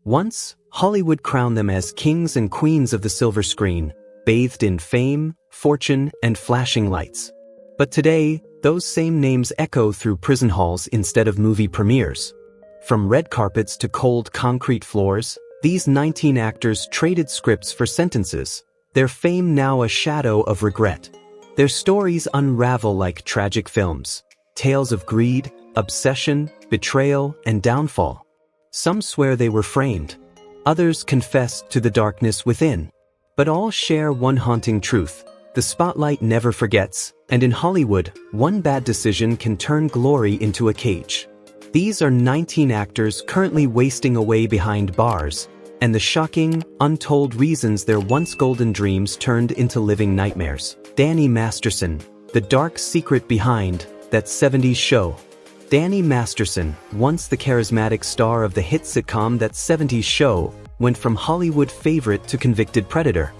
Once, Hollywood crowned them as kings and queens of the silver screen, bathed in fame, fortune, and flashing lights. But today, those same names echo through prison halls instead of movie premieres. From red carpets to cold concrete floors, these 19 actors traded scripts for sentences, their fame now a shadow of regret. Their stories unravel like tragic films, tales of greed, obsession, betrayal, and downfall. Some swear they were framed. Others confessed to the darkness within. But all share one haunting truth: the spotlight never forgets, and in Hollywood, one bad decision can turn glory into a cage. These are 19 actors currently wasting away behind bars, and the shocking, untold reasons their once golden dreams turned into living nightmares. Danny Masterson, the dark secret behind that 70s show. Danny Masterson, once the charismatic star of the hit sitcom That 70s Show, went from Hollywood favorite to convicted predator.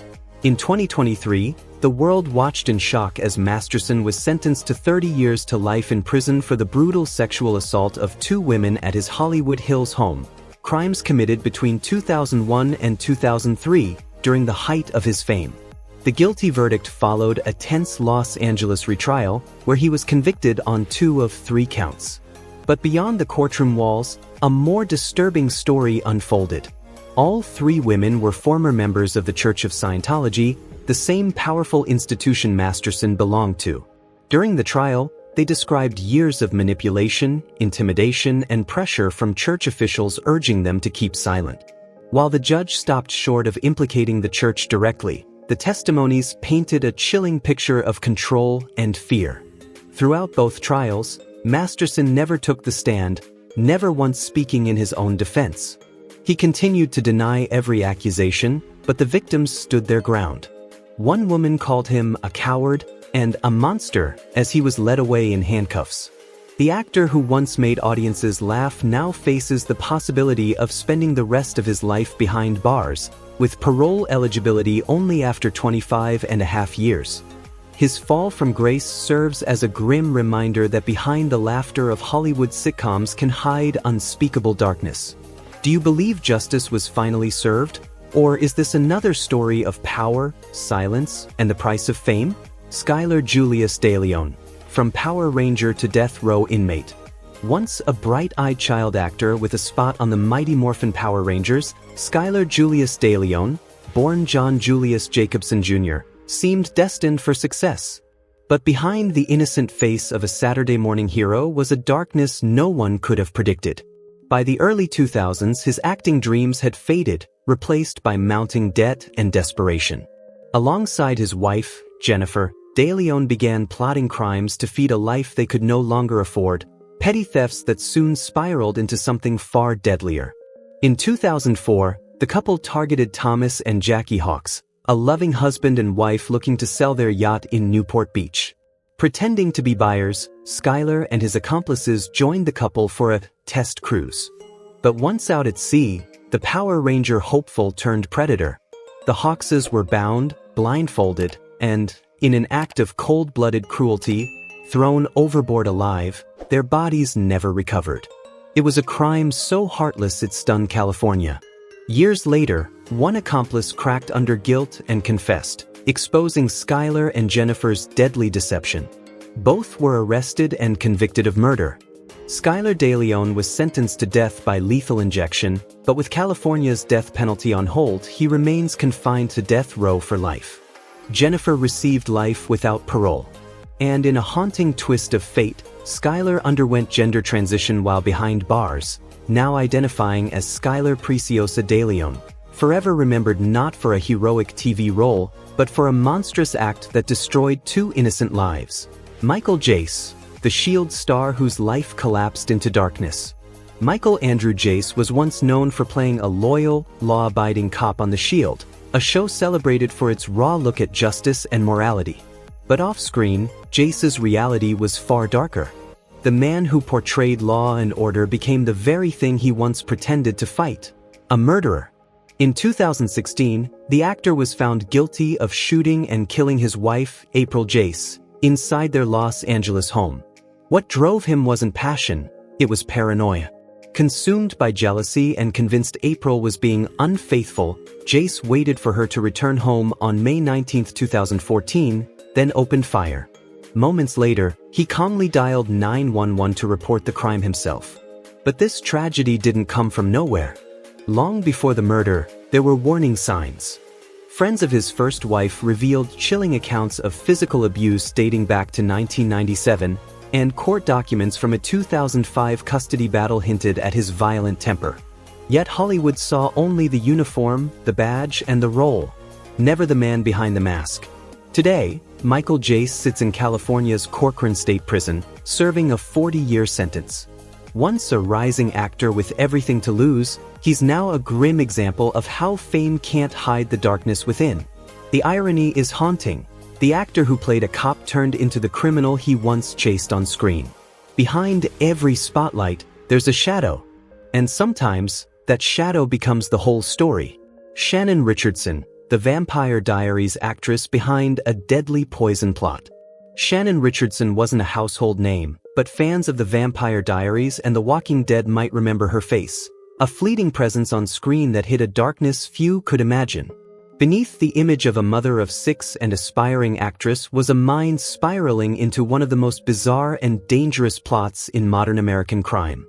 In 2023, the world watched in shock as Masterson was sentenced to 30 years to life in prison for the brutal sexual assault of 2 women at his Hollywood Hills home, crimes committed between 2001 and 2003, during the height of his fame. The guilty verdict followed a tense Los Angeles retrial, where he was convicted on 2 of 3 counts. But beyond the courtroom walls, a more disturbing story unfolded. All 3 women were former members of the Church of Scientology, the same powerful institution Masterson belonged to. During the trial, they described years of manipulation, intimidation, and pressure from church officials urging them to keep silent. While the judge stopped short of implicating the church directly, the testimonies painted a chilling picture of control and fear. Throughout both trials, Masterson never took the stand, never once speaking in his own defense. He continued to deny every accusation, but the victims stood their ground. One woman called him a coward and a monster as he was led away in handcuffs. The actor who once made audiences laugh now faces the possibility of spending the rest of his life behind bars, with parole eligibility only after 25.5 years. His fall from grace serves as a grim reminder that behind the laughter of Hollywood sitcoms can hide unspeakable darkness. Do you believe justice was finally served? Or is this another story of power, silence, and the price of fame? Skyler Deleó, from Power Ranger to death row inmate. Once a bright-eyed child actor with a spot on the Mighty Morphin Power Rangers, Skyler Deleó, born John Julius Jacobson Jr., seemed destined for success. But behind the innocent face of a Saturday morning hero was a darkness no one could have predicted. By the early 2000s, his acting dreams had faded, replaced by mounting debt and desperation. Alongside his wife, Jennifer, Deleó began plotting crimes to feed a life they could no longer afford, petty thefts that soon spiraled into something far deadlier. In 2004, the couple targeted Thomas and Jackie Hawks, a loving husband and wife looking to sell their yacht in Newport Beach. Pretending to be buyers, Skyler and his accomplices joined the couple for a test cruise. But once out at sea, the Power Ranger hopeful turned predator. The Hawkses were bound, blindfolded, and, in an act of cold-blooded cruelty, thrown overboard alive, their bodies never recovered. It was a crime so heartless it stunned California. Years later, one accomplice cracked under guilt and confessed, exposing Skyler and Jennifer's deadly deception. Both were arrested and convicted of murder. Skyler Deleó was sentenced to death by lethal injection, but with California's death penalty on hold, he remains confined to death row for life. Jennifer received life without parole. And in a haunting twist of fate, Skyler underwent gender transition while behind bars, now identifying as Skyler Preciosa Deleó, forever remembered not for a heroic TV role, but for a monstrous act that destroyed 2 innocent lives. Michael Jace, the S.H.I.E.L.D. star whose life collapsed into darkness. Michael Andrew Jace was once known for playing a loyal, law-abiding cop on the S.H.I.E.L.D., a show celebrated for its raw look at justice and morality. But off-screen, Jace's reality was far darker. The man who portrayed law and order became the very thing he once pretended to fight: a murderer. In 2016, the actor was found guilty of shooting and killing his wife, April Jace, inside their Los Angeles home. What drove him wasn't passion, it was paranoia. Consumed by jealousy and convinced April was being unfaithful, Jace waited for her to return home on May 19, 2014, then opened fire. Moments later, he calmly dialed 911 to report the crime himself. But this tragedy didn't come from nowhere. Long before the murder, there were warning signs. Friends of his first wife revealed chilling accounts of physical abuse dating back to 1997, and court documents from a 2005 custody battle hinted at his violent temper. Yet Hollywood saw only the uniform, the badge, and the role, never the man behind the mask. Today, Michael Jace sits in California's Corcoran State Prison, serving a 40-year sentence. Once a rising actor with everything to lose, he's now a grim example of how fame can't hide the darkness within. The irony is haunting. The actor who played a cop turned into the criminal he once chased on screen. Behind every spotlight, there's a shadow. And sometimes, that shadow becomes the whole story. Shannon Richardson, the Vampire Diaries actress behind a deadly poison plot. Shannon Richardson wasn't a household name, but fans of the Vampire Diaries and The Walking Dead might remember her face. A fleeting presence on screen that hid a darkness few could imagine. Beneath the image of a mother of 6 and aspiring actress was a mind spiraling into one of the most bizarre and dangerous plots in modern American crime.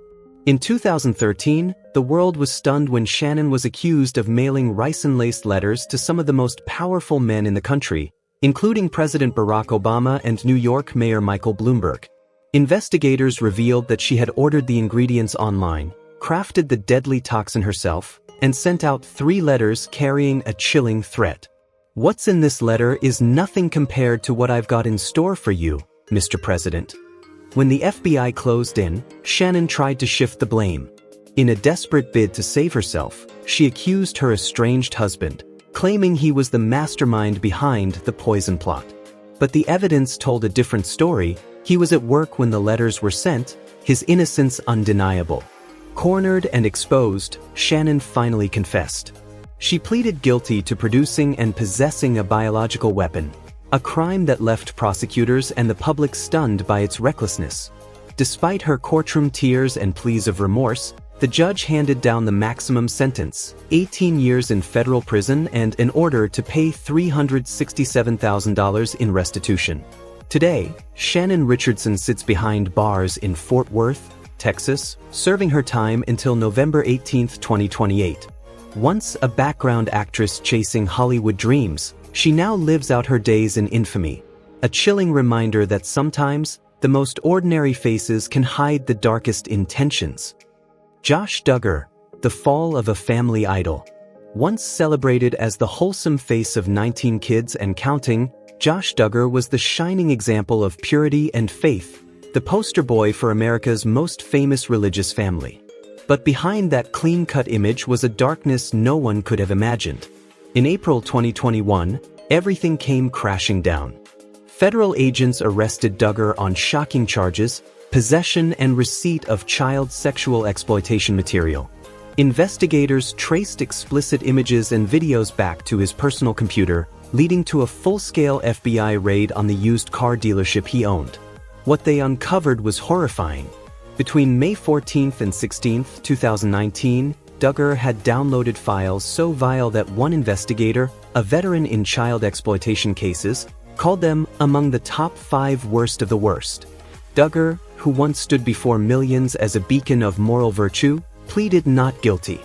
In 2013, the world was stunned when Shannon was accused of mailing ricin-laced letters to some of the most powerful men in the country, including President Barack Obama and New York Mayor Michael Bloomberg. Investigators revealed that she had ordered the ingredients online, crafted the deadly toxin herself, and sent out 3 letters carrying a chilling threat. "What's in this letter is nothing compared to what I've got in store for you, Mr. President." When the FBI closed in, Shannon tried to shift the blame. In a desperate bid to save herself, she accused her estranged husband, claiming he was the mastermind behind the poison plot. But the evidence told a different story. He was at work when the letters were sent, his innocence undeniable. Cornered and exposed, Shannon finally confessed. She pleaded guilty to producing and possessing a biological weapon, a crime that left prosecutors and the public stunned by its recklessness. Despite her courtroom tears and pleas of remorse, the judge handed down the maximum sentence, 18 years in federal prison and an order to pay $367,000 in restitution. Today, Shannon Richardson sits behind bars in Fort Worth, Texas, serving her time until November 18, 2028. Once a background actress chasing Hollywood dreams, she now lives out her days in infamy. A chilling reminder that sometimes, the most ordinary faces can hide the darkest intentions. Josh Duggar, the fall of a family idol. Once celebrated as the wholesome face of 19 kids and counting, Josh Duggar was the shining example of purity and faith, the poster boy for America's most famous religious family. But behind that clean-cut image was a darkness no one could have imagined. In April 2021, everything came crashing down. Federal agents arrested Duggar on shocking charges, possession and receipt of child sexual exploitation material. Investigators traced explicit images and videos back to his personal computer, leading to a full-scale FBI raid on the used car dealership he owned. What they uncovered was horrifying. Between May 14th and 16th, 2019, Duggar had downloaded files so vile that one investigator, a veteran in child exploitation cases, called them among the top 5 worst of the worst. Duggar, who once stood before millions as a beacon of moral virtue, pleaded not guilty.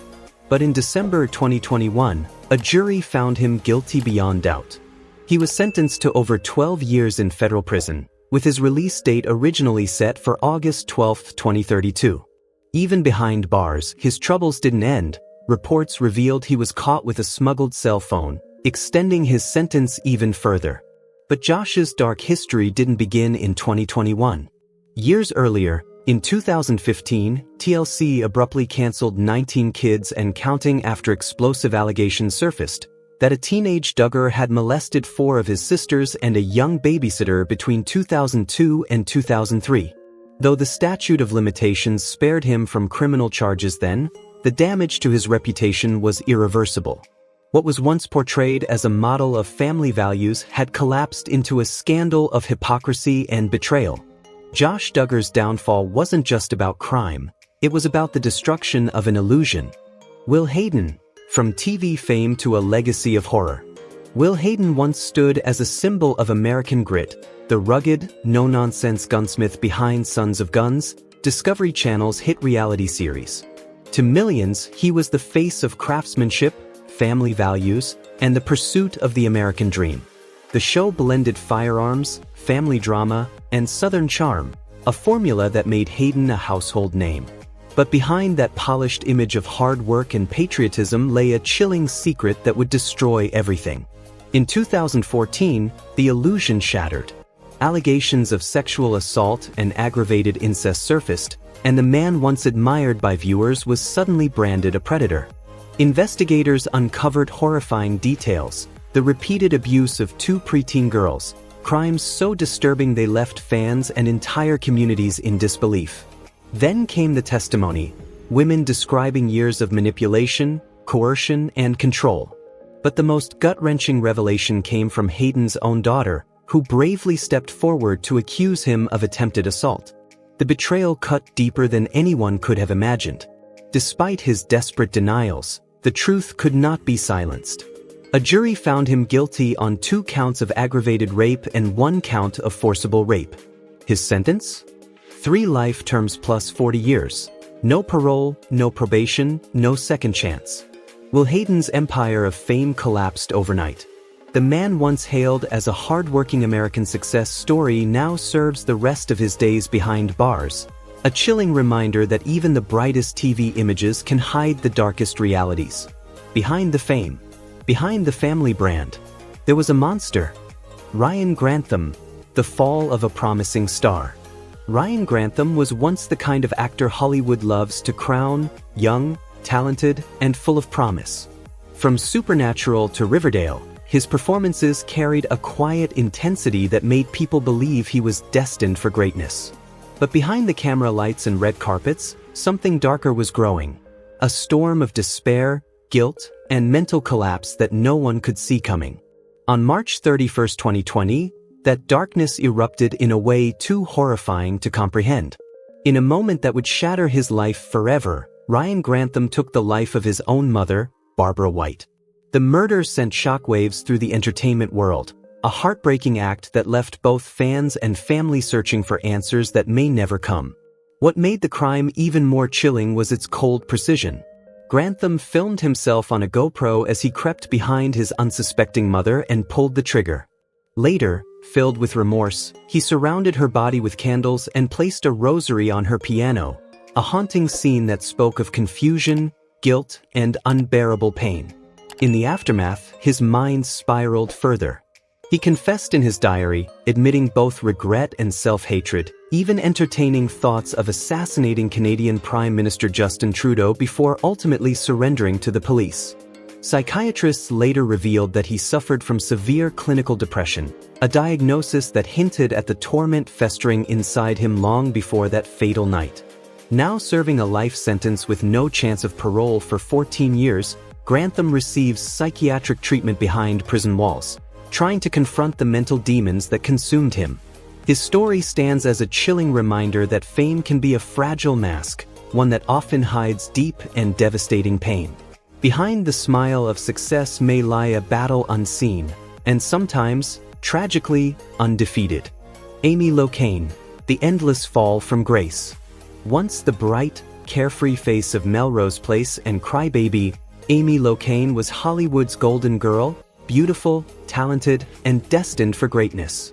But in December 2021, a jury found him guilty beyond doubt. He was sentenced to over 12 years in federal prison, with his release date originally set for August 12, 2032. Even behind bars, his troubles didn't end. Reports revealed he was caught with a smuggled cell phone, extending his sentence even further. But Josh's dark history didn't begin in 2021. Years earlier, in 2015, TLC abruptly canceled 19 Kids and Counting after explosive allegations surfaced that a teenage Duggar had molested 4 of his sisters and a young babysitter between 2002 and 2003. Though the statute of limitations spared him from criminal charges then, the damage to his reputation was irreversible. What was once portrayed as a model of family values had collapsed into a scandal of hypocrisy and betrayal. Josh Duggar's downfall wasn't just about crime. It was about the destruction of an illusion. Will Hayden, from TV fame to a legacy of horror. Will Hayden once stood as a symbol of American grit, the rugged, no-nonsense gunsmith behind Sons of Guns, Discovery Channel's hit reality series. To millions, he was the face of craftsmanship, family values, and the pursuit of the American dream. The show blended firearms, family drama, and Southern charm, a formula that made Hayden a household name. But behind that polished image of hard work and patriotism lay a chilling secret that would destroy everything. In 2014, the illusion shattered. Allegations of sexual assault and aggravated incest surfaced, and the man once admired by viewers was suddenly branded a predator. Investigators uncovered horrifying details: the repeated abuse of two preteen girls, crimes so disturbing they left fans and entire communities in disbelief. Then came the testimony, women describing years of manipulation, coercion, and control. But the most gut-wrenching revelation came from Hayden's own daughter, who bravely stepped forward to accuse him of attempted assault. The betrayal cut deeper than anyone could have imagined. Despite his desperate denials, the truth could not be silenced. A jury found him guilty on 2 counts of aggravated rape and 1 count of forcible rape. His sentence? 3 life terms plus 40 years. No parole, no probation, no second chance. Will Hayden's empire of fame collapsed overnight? The man once hailed as a hard-working American success story now serves the rest of his days behind bars. A chilling reminder that even the brightest TV images can hide the darkest realities. Behind the fame, behind the family brand, there was a monster. Ryan Grantham, the fall of a promising star. Ryan Grantham was once the kind of actor Hollywood loves to crown, young, talented, and full of promise. From Supernatural to Riverdale, his performances carried a quiet intensity that made people believe he was destined for greatness. But behind the camera lights and red carpets, something darker was growing. A storm of despair, guilt, and mental collapse that no one could see coming. On March 31, 2020, that darkness erupted in a way too horrifying to comprehend. In a moment that would shatter his life forever, Ryan Grantham took the life of his own mother, Barbara White. The murder sent shockwaves through the entertainment world, a heartbreaking act that left both fans and family searching for answers that may never come. What made the crime even more chilling was its cold precision. Grantham filmed himself on a GoPro as he crept behind his unsuspecting mother and pulled the trigger. Later, filled with remorse, he surrounded her body with candles and placed a rosary on her piano, a haunting scene that spoke of confusion, guilt, and unbearable pain. In the aftermath, his mind spiraled further. He confessed in his diary, admitting both regret and self-hatred, even entertaining thoughts of assassinating Canadian Prime Minister Justin Trudeau before ultimately surrendering to the police. Psychiatrists later revealed that he suffered from severe clinical depression, a diagnosis that hinted at the torment festering inside him long before that fatal night. Now serving a life sentence with no chance of parole for 14 years, Grantham receives psychiatric treatment behind prison walls, trying to confront the mental demons that consumed him. His story stands as a chilling reminder that fame can be a fragile mask, one that often hides deep and devastating pain. Behind the smile of success may lie a battle unseen, and sometimes, tragically, undefeated. Amy Locane, the endless fall from grace. Once the bright, carefree face of Melrose Place and Crybaby, Amy Locane was Hollywood's golden girl, beautiful, talented, and destined for greatness.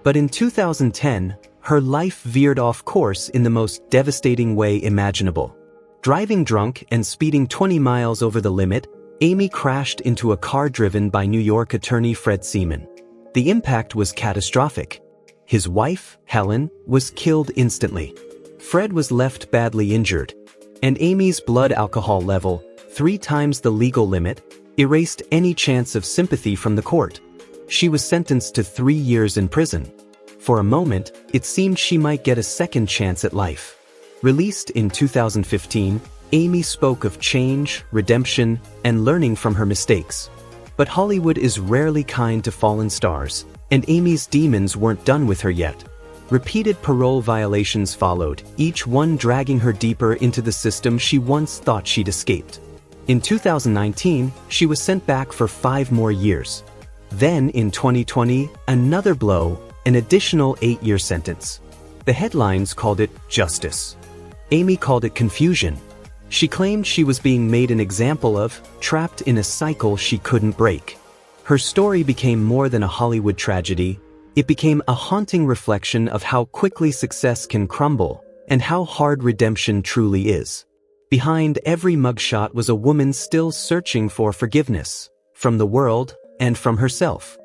But in 2010, her life veered off course in the most devastating way imaginable. Driving drunk and speeding 20 miles over the limit, Amy crashed into a car driven by New York attorney Fred Seaman. The impact was catastrophic. His wife, Helen, was killed instantly. Fred was left badly injured, and Amy's blood alcohol level, 3 times the legal limit, erased any chance of sympathy from the court. She was sentenced to 3 years in prison. For a moment, it seemed she might get a second chance at life. Released in 2015, Amy spoke of change, redemption, and learning from her mistakes. But Hollywood is rarely kind to fallen stars, and Amy's demons weren't done with her yet. Repeated parole violations followed, each one dragging her deeper into the system she once thought she'd escaped. In 2019, she was sent back for 5 more years. Then, in 2020, another blow, an additional 8-year sentence. The headlines called it justice. Amy called it confusion. She claimed she was being made an example of, trapped in a cycle she couldn't break. Her story became more than a Hollywood tragedy. It became a haunting reflection of how quickly success can crumble, and how hard redemption truly is. Behind every mugshot was a woman still searching for forgiveness, from the world, and from herself.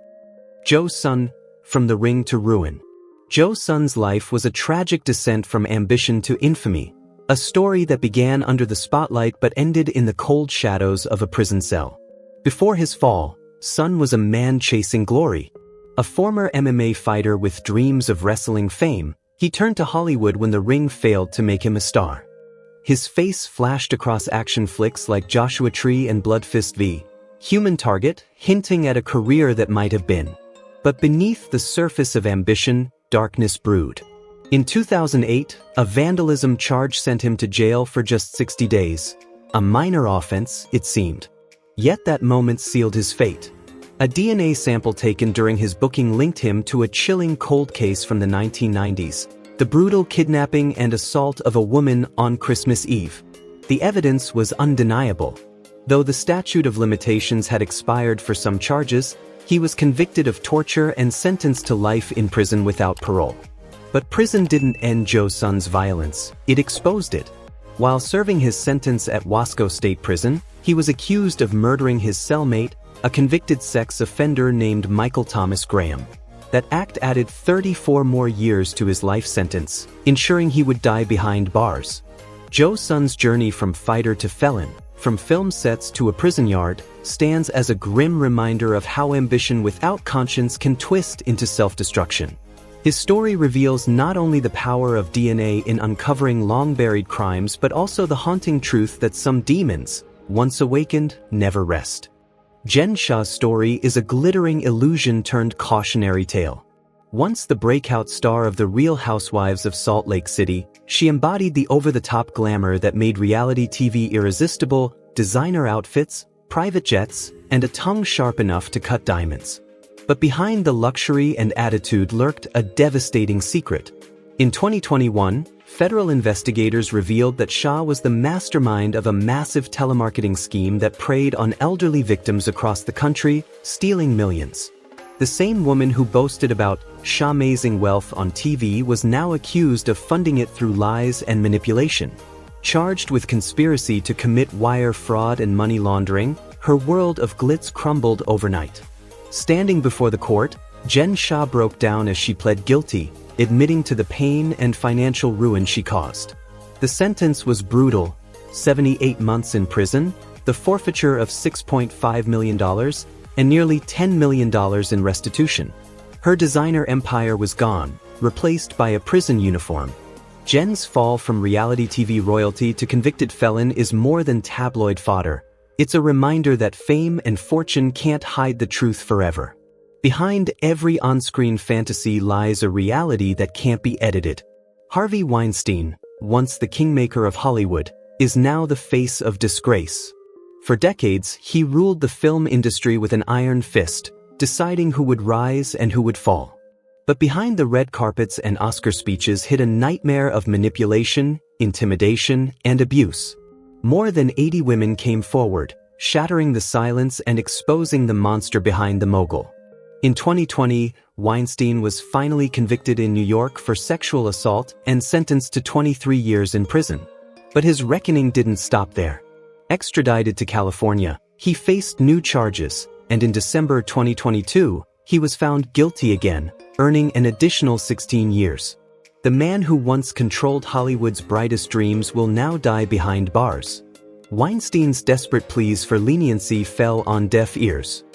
Jo Sun, from the ring to ruin. Jo Sun's life was a tragic descent from ambition to infamy, a story that began under the spotlight but ended in the cold shadows of a prison cell. Before his fall, Sun was a man chasing glory. A former MMA fighter with dreams of wrestling fame, he turned to Hollywood when the ring failed to make him a star. His face flashed across action flicks like Joshua Tree and Bloodfist v. Human Target, hinting at a career that might have been. But beneath the surface of ambition, darkness brewed. In 2008, a vandalism charge sent him to jail for just 60 days. A minor offense, it seemed. Yet that moment sealed his fate. A DNA sample taken during his booking linked him to a chilling cold case from the 1990s, the brutal kidnapping and assault of a woman on Christmas Eve. The evidence was undeniable. Though the statute of limitations had expired for some charges, he was convicted of torture and sentenced to life in prison without parole. But prison didn't end Jo Sun's violence, it exposed it. While serving his sentence at Wasco State Prison, he was accused of murdering his cellmate, a convicted sex offender named Michael Thomas Graham. That act added 34 more years to his life sentence, ensuring he would die behind bars. Jo Sun's journey from fighter to felon, from film sets to a prison yard, stands as a grim reminder of how ambition without conscience can twist into self-destruction. His story reveals not only the power of DNA in uncovering long-buried crimes but also the haunting truth that some demons, once awakened, never rest. Jen Shah's story is a glittering illusion turned cautionary tale. Once the breakout star of The Real Housewives of Salt Lake City, she embodied the over-the-top glamour that made reality TV irresistible: designer outfits, private jets, and a tongue sharp enough to cut diamonds. But behind the luxury and attitude lurked a devastating secret. In 2021, federal investigators revealed that Shah was the mastermind of a massive telemarketing scheme that preyed on elderly victims across the country, stealing millions. The same woman who boasted about Shah-mazing wealth on TV was now accused of funding it through lies and manipulation. Charged with conspiracy to commit wire fraud and money laundering, her world of glitz crumbled overnight. Standing before the court, Jen Shah broke down as she pled guilty, admitting to the pain and financial ruin she caused. The sentence was brutal: 78 months in prison, the forfeiture of $6.5 million, and nearly $10 million in restitution. Her designer empire was gone, replaced by a prison uniform. Jen's fall from reality TV royalty to convicted felon is more than tabloid fodder. It's a reminder that fame and fortune can't hide the truth forever. Behind every on-screen fantasy lies a reality that can't be edited. Harvey Weinstein, once the kingmaker of Hollywood, is now the face of disgrace. For decades, he ruled the film industry with an iron fist, deciding who would rise and who would fall. But behind the red carpets and Oscar speeches hid a nightmare of manipulation, intimidation, and abuse. More than 80 women came forward, shattering the silence and exposing the monster behind the mogul. In 2020, Weinstein was finally convicted in New York for sexual assault and sentenced to 23 years in prison. But his reckoning didn't stop there. Extradited to California, he faced new charges, and in December 2022, he was found guilty again, earning an additional 16 years. The man who once controlled Hollywood's brightest dreams will now die behind bars. Weinstein's desperate pleas for leniency fell on deaf ears.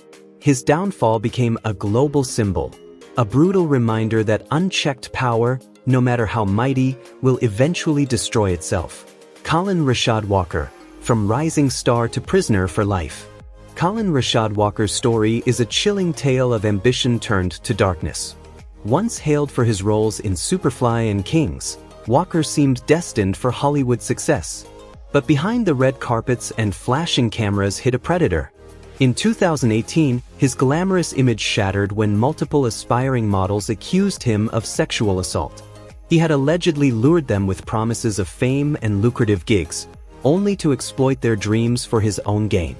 His downfall became a global symbol, a brutal reminder that unchecked power, no matter how mighty, will eventually destroy itself. Kaalan Walker, from rising star to prisoner for life. Kaalan Walker's story is a chilling tale of ambition turned to darkness. Once hailed for his roles in Superfly and Kings, Walker seemed destined for Hollywood success. But behind the red carpets and flashing cameras hid a predator. In 2018, his glamorous image shattered when multiple aspiring models accused him of sexual assault. He had allegedly lured them with promises of fame and lucrative gigs, only to exploit their dreams for his own gain.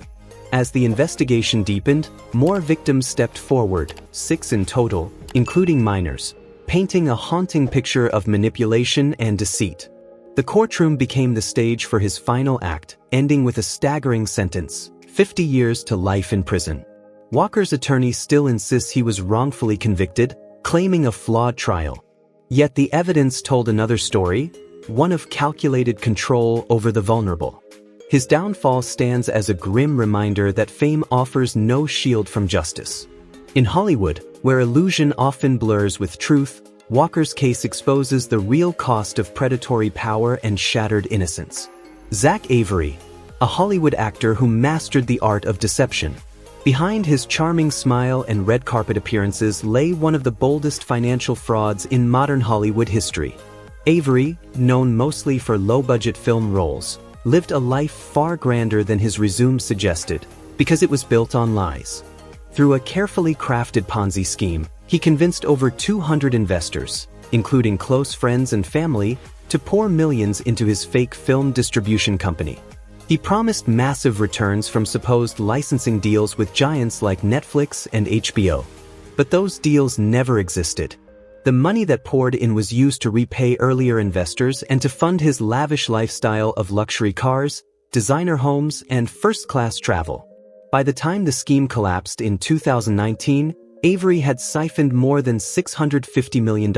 As the investigation deepened, more victims stepped forward, 6 in total, including minors, painting a haunting picture of manipulation and deceit. The courtroom became the stage for his final act, ending with a staggering sentence, 50 years to life in prison. Walker's attorney still insists he was wrongfully convicted, claiming a flawed trial. Yet the evidence told another story, one of calculated control over the vulnerable. His downfall stands as a grim reminder that fame offers no shield from justice. In Hollywood, where illusion often blurs with truth, Walker's case exposes the real cost of predatory power and shattered innocence. Zach Avery, a Hollywood actor who mastered the art of deception. Behind his charming smile and red carpet appearances lay one of the boldest financial frauds in modern Hollywood history. Avery, known mostly for low-budget film roles, lived a life far grander than his resume suggested, because it was built on lies. Through a carefully crafted Ponzi scheme, he convinced over 200 investors, including close friends and family, to pour millions into his fake film distribution company. He promised massive returns from supposed licensing deals with giants like Netflix and HBO. But those deals never existed. The money that poured in was used to repay earlier investors and to fund his lavish lifestyle of luxury cars, designer homes, and first-class travel. By the time the scheme collapsed in 2019, Avery had siphoned more than $650 million,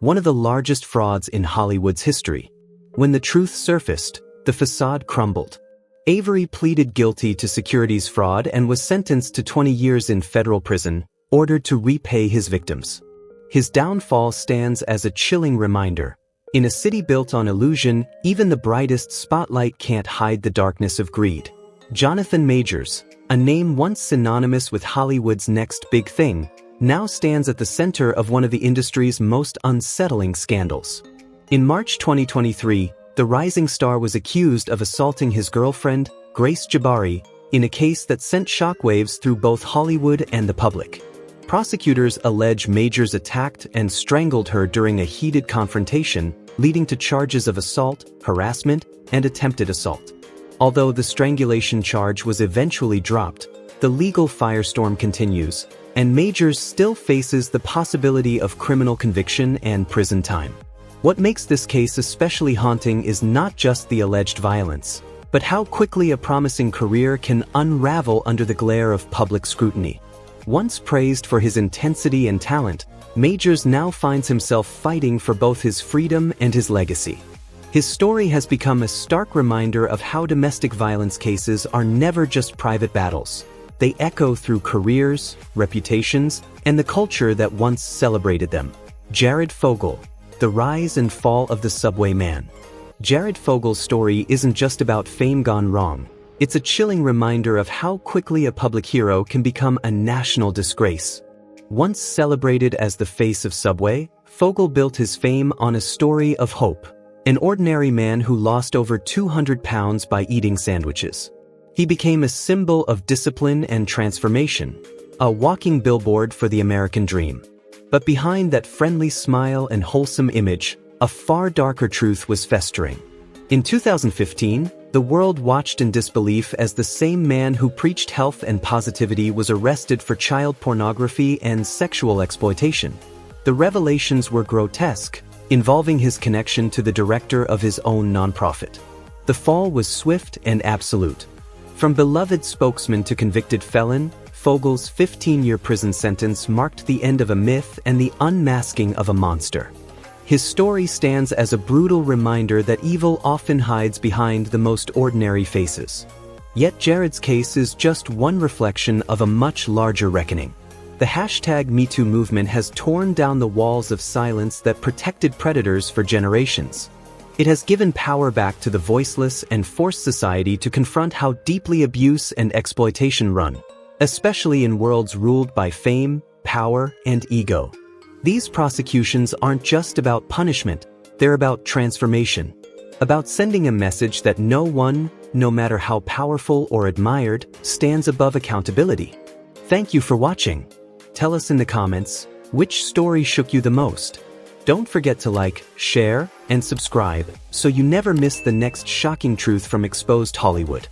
one of the largest frauds in Hollywood's history. When the truth surfaced, the facade crumbled. Avery pleaded guilty to securities fraud and was sentenced to 20 years in federal prison, ordered to repay his victims. His downfall stands as a chilling reminder. In a city built on illusion, even the brightest spotlight can't hide the darkness of greed. Jonathan Majors, a name once synonymous with Hollywood's next big thing, now stands at the center of one of the industry's most unsettling scandals. In March 2023, the rising star was accused of assaulting his girlfriend, Grace Jabari, in a case that sent shockwaves through both Hollywood and the public. Prosecutors allege Majors attacked and strangled her during a heated confrontation, leading to charges of assault, harassment, and attempted assault. Although the strangulation charge was eventually dropped, the legal firestorm continues, and Majors still faces the possibility of criminal conviction and prison time. What makes this case especially haunting is not just the alleged violence, but how quickly a promising career can unravel under the glare of public scrutiny. Once praised for his intensity and talent, Majors now finds himself fighting for both his freedom and his legacy. His story has become a stark reminder of how domestic violence cases are never just private battles. They echo through careers, reputations, and the culture that once celebrated them. Jared Fogle, the rise and fall of the subway man. Jared Fogle's story isn't just about fame gone wrong. It's a chilling reminder of how quickly a public hero can become a national disgrace. Once celebrated as the face of Subway, Fogle built his fame on a story of hope. An ordinary man who lost over 200 pounds by eating sandwiches. He became a symbol of discipline and transformation, a walking billboard for the American dream. But behind that friendly smile and wholesome image, a far darker truth was festering. In 2015, the world watched in disbelief as the same man who preached health and positivity was arrested for child pornography and sexual exploitation. The revelations were grotesque, involving his connection to the director of his own nonprofit. The fall was swift and absolute. From beloved spokesman to convicted felon, Fogle's 15-year prison sentence marked the end of a myth and the unmasking of a monster. His story stands as a brutal reminder that evil often hides behind the most ordinary faces. Yet Jared's case is just one reflection of a much larger reckoning. The #MeToo movement has torn down the walls of silence that protected predators for generations. It has given power back to the voiceless and forced society to confront how deeply abuse and exploitation run, especially in worlds ruled by fame, power, and ego. These prosecutions aren't just about punishment, they're about transformation. About sending a message that no one, no matter how powerful or admired, stands above accountability. Thank you for watching. Tell us in the comments, which story shook you the most? Don't forget to like, share, and subscribe so you never miss the next shocking truth from Exposed Hollywood.